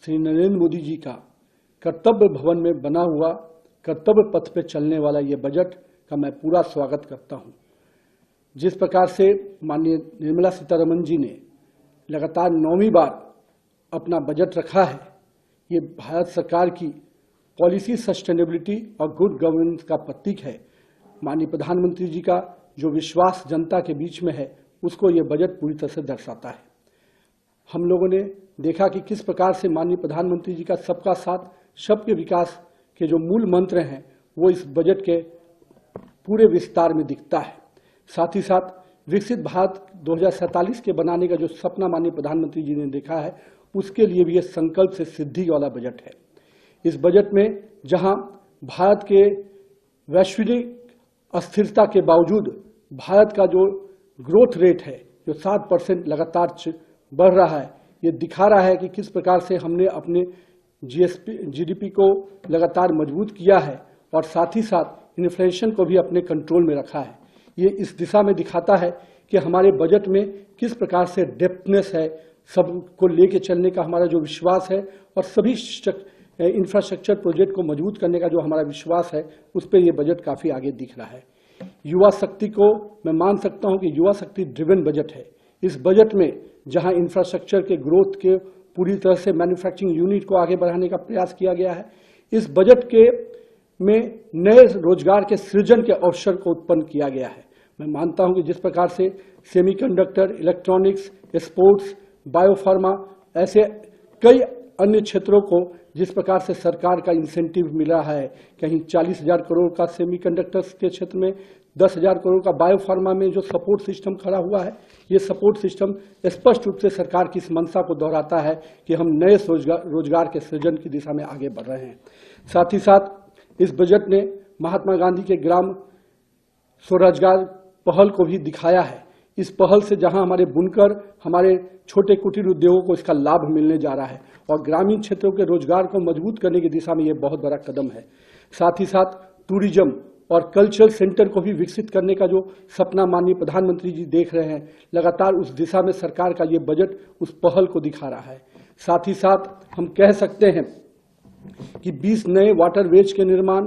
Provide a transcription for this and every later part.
श्री नरेंद्र मोदी जी का कर्तव्य भवन में बना हुआ कर्तव्य पथ पे चलने वाला ये बजट का मैं पूरा स्वागत करता हूं। जिस प्रकार से माननीय निर्मला सीतारमण जी ने लगातार 9वीं बार अपना बजट रखा है, ये भारत सरकार की पॉलिसी सस्टेनेबिलिटी और गुड गवर्नेंस का प्रतीक है। माननीय प्रधानमंत्री जी का जो विश्वास जनता के बीच में है, उसको ये बजट पूरी तरह से दर्शाता है। हम लोगों ने देखा कि किस प्रकार से माननीय प्रधानमंत्री जी का सबका साथ सबके विकास के जो मूल मंत्र हैं, वो इस बजट के पूरे विस्तार में दिखता है। साथ ही साथ विकसित भारत 2047 के बनाने का जो सपना माननीय प्रधानमंत्री जी ने देखा है, उसके लिए भी ये संकल्प से सिद्धि वाला बजट है। इस बजट में जहां भारत के वैश्विक अस्थिरता के बावजूद भारत का जो ग्रोथ रेट है, जो 7% लगातार बढ़ रहा है, ये दिखा रहा है कि किस प्रकार से हमने अपने जीडीपी को लगातार मजबूत किया है और साथ ही साथ इन्फ्लेशन को भी अपने कंट्रोल में रखा है। ये इस दिशा में दिखाता है कि हमारे बजट में किस प्रकार से डेप्थनेस है, सबको लेके चलने का हमारा जो विश्वास है और सभी इंफ्रास्ट्रक्चर प्रोजेक्ट को मजबूत करने का जो हमारा विश्वास है, उस पर यह बजट काफ़ी आगे दिख रहा है। युवा शक्ति को मैं मान सकता हूं कि युवा शक्ति ड्रिवन बजट है। इस बजट में जहां इंफ्रास्ट्रक्चर के ग्रोथ के पूरी तरह से मैन्युफैक्चरिंग यूनिट को आगे बढ़ाने का प्रयास किया गया है, इस बजट के में नए रोजगार के सृजन के अवसर को उत्पन्न किया गया है। मैं मानता हूं कि जिस प्रकार से सेमीकंडक्टर, इलेक्ट्रॉनिक्स, स्पोर्ट्स, बायोफार्मा, ऐसे कई अन्य क्षेत्रों को जिस प्रकार से सरकार का इंसेंटिव मिला है, कहीं 40,000 करोड़ का सेमीकंडक्टर्स के क्षेत्र में, 10,000 करोड़ का बायोफार्मा में जो सपोर्ट सिस्टम खड़ा हुआ है, ये सपोर्ट सिस्टम स्पष्ट रूप से सरकार की इस मंशा को दोहराता है कि हम नए रोजगार के सृजन की दिशा में आगे बढ़ रहे हैं। साथ ही साथ इस बजट ने महात्मा गांधी के ग्राम स्वरोजगार पहल को भी दिखाया है। इस पहल से जहां हमारे बुनकर, हमारे छोटे कुटीर उद्योगों को इसका लाभ मिलने जा रहा है और ग्रामीण क्षेत्रों के रोजगार को मजबूत करने की दिशा में यह बहुत बड़ा कदम है। साथ ही साथ टूरिज्म और कल्चरल सेंटर को भी विकसित करने का जो सपना माननीय प्रधानमंत्री जी देख रहे हैं, लगातार उस दिशा में सरकार का ये बजट उस पहल को दिखा रहा है। साथ ही साथ हम कह सकते हैं कि 20 नए वाटरवेज के निर्माण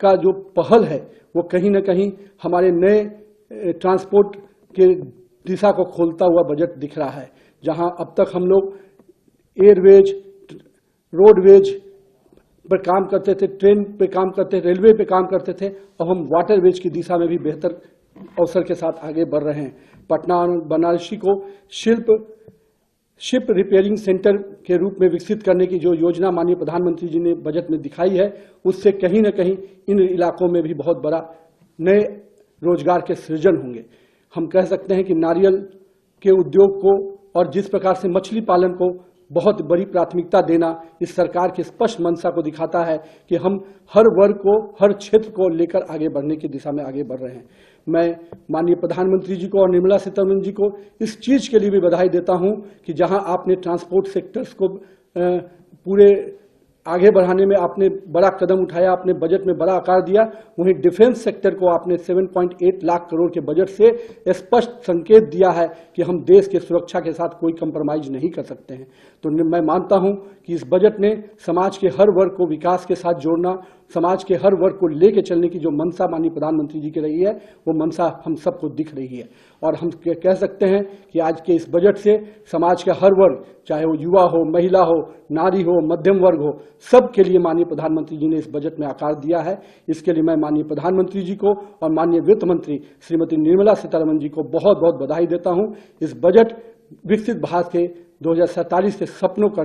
का जो पहल है, वो कहीं ना कहीं हमारे नए ट्रांसपोर्ट के दिशा को खोलता हुआ बजट दिख रहा है। जहां अब तक हम लोग एयरवेज, रोडवेज पर काम करते थे, ट्रेन पे काम करते थे, रेलवे पे काम करते थे, अब हम वाटरवेज की दिशा में भी बेहतर अवसर के साथ आगे बढ़ रहे हैं। पटना और बनारसी को शिप रिपेयरिंग सेंटर के रूप में विकसित करने की जो योजना माननीय प्रधानमंत्री जी ने बजट में दिखाई है, उससे कहीं ना कहीं इन इलाकों में भी बहुत बड़ा नए रोजगार के सृजन होंगे। हम कह सकते हैं कि नारियल के उद्योग को और जिस प्रकार से मछली पालन को बहुत बड़ी प्राथमिकता देना इस सरकार की स्पष्ट मंशा को दिखाता है कि हम हर वर्ग को, हर क्षेत्र को लेकर आगे बढ़ने की दिशा में आगे बढ़ रहे हैं। मैं माननीय प्रधानमंत्री जी को और निर्मला सीतारमण जी को इस चीज के लिए भी बधाई देता हूं कि जहां आपने ट्रांसपोर्ट सेक्टर्स को पूरे आगे बढ़ाने में आपने बड़ा कदम उठाया, आपने बजट में बड़ा आकार दिया, वहीं डिफेंस सेक्टर को आपने 7.8 लाख करोड़ के बजट से स्पष्ट संकेत दिया है कि हम देश के सुरक्षा के साथ कोई कंप्रोमाइज नहीं कर सकते हैं। तो मैं मानता हूं कि इस बजट ने समाज के हर वर्ग को विकास के साथ जोड़ना, समाज के हर वर्ग को लेके चलने की जो मंशा माननीय प्रधानमंत्री जी की रही है, वो मंशा हम सबको दिख रही है। और हम कह सकते हैं कि आज के इस बजट से समाज के हर वर्ग, चाहे वो युवा हो, महिला हो, नारी हो, मध्यम वर्ग हो, सबके लिए माननीय प्रधानमंत्री जी ने इस बजट में आकार दिया है। इसके लिए मैं माननीय प्रधानमंत्री जी को और माननीय वित्त मंत्री श्रीमती निर्मला सीतारमण जी को बहुत बहुत बधाई देता हूं। इस बजट विकसित भारत के 2047 के सपनों का